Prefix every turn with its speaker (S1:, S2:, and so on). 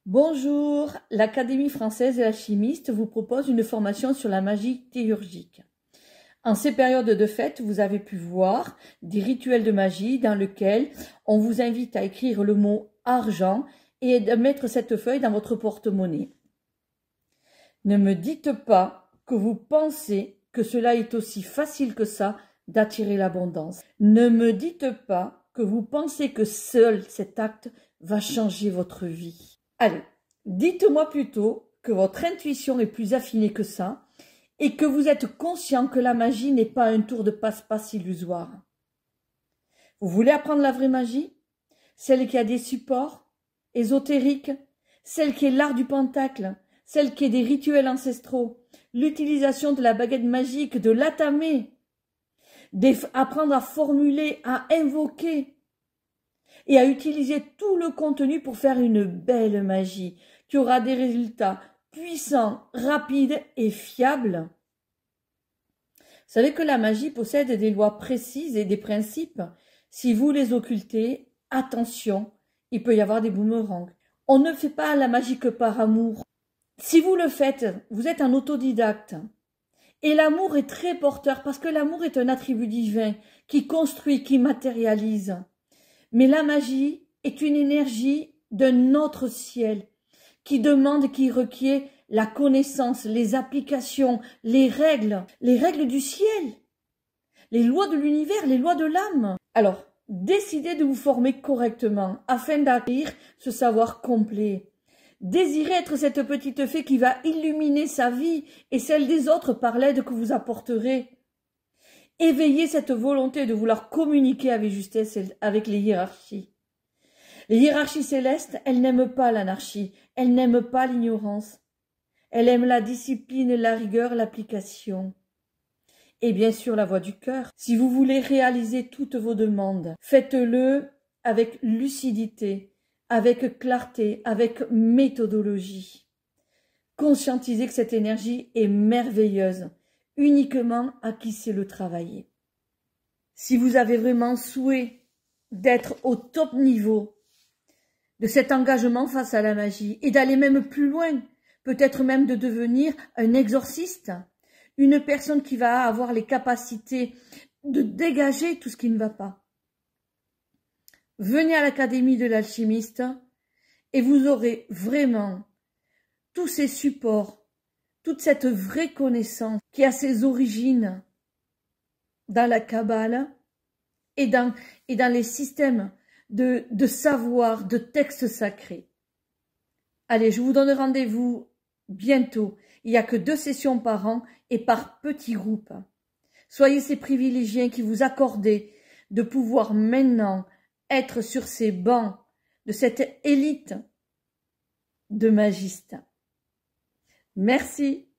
S1: Bonjour, l'Académie française et alchimiste vous propose une formation sur la magie théurgique. En ces périodes de fête, vous avez pu voir des rituels de magie dans lesquels on vous invite à écrire le mot argent et de mettre cette feuille dans votre porte-monnaie. Ne me dites pas que vous pensez que cela est aussi facile que ça d'attirer l'abondance. Ne me dites pas que vous pensez que seul cet acte va changer votre vie. Allez, dites-moi plutôt que votre intuition est plus affinée que ça et que vous êtes conscient que la magie n'est pas un tour de passe-passe illusoire. Vous voulez apprendre la vraie magie? Celle qui a des supports ésotériques, celle qui est l'art du pentacle, celle qui est des rituels ancestraux, l'utilisation de la baguette magique, de l'atame, apprendre à formuler, à invoquer et à utiliser tout le contenu pour faire une belle magie qui aura des résultats puissants, rapides et fiables. Vous savez que la magie possède des lois précises et des principes. Si vous les occultez, attention, il peut y avoir des boomerangs. On ne fait pas la magie que par amour. Si vous le faites, vous êtes un autodidacte. Et l'amour est très porteur parce que l'amour est un attribut divin qui construit, qui matérialise. Mais la magie est une énergie d'un autre ciel qui demande, qui requiert la connaissance, les applications, les règles du ciel, les lois de l'univers, les lois de l'âme. Alors, décidez de vous former correctement afin d'acquérir ce savoir complet. Désirez être cette petite fée qui va illuminer sa vie et celle des autres par l'aide que vous apporterez. Éveillez cette volonté de vouloir communiquer avec justesse avec les hiérarchies. Les hiérarchies célestes, elles n'aiment pas l'anarchie, elles n'aiment pas l'ignorance. Elles aiment la discipline, la rigueur, l'application. Et bien sûr la voix du cœur. Si vous voulez réaliser toutes vos demandes, faites-le avec lucidité, avec clarté, avec méthodologie. Conscientisez que cette énergie est merveilleuse, uniquement à qui sait le travailler. Si vous avez vraiment souhait d'être au top niveau de cet engagement face à la magie et d'aller même plus loin, peut-être même de devenir un exorciste, une personne qui va avoir les capacités de dégager tout ce qui ne va pas. Venez à l'Académie de l'alchimiste et vous aurez vraiment tous ces supports, toute cette vraie connaissance qui a ses origines dans la Kabbale et dans les systèmes de savoir, de textes sacrés. Allez, je vous donne rendez-vous bientôt. Il n'y a que 2 sessions par an et par petits groupes. Soyez ces privilégiés qui vous accordez de pouvoir maintenant être sur ces bancs de cette élite de magistes. Merci.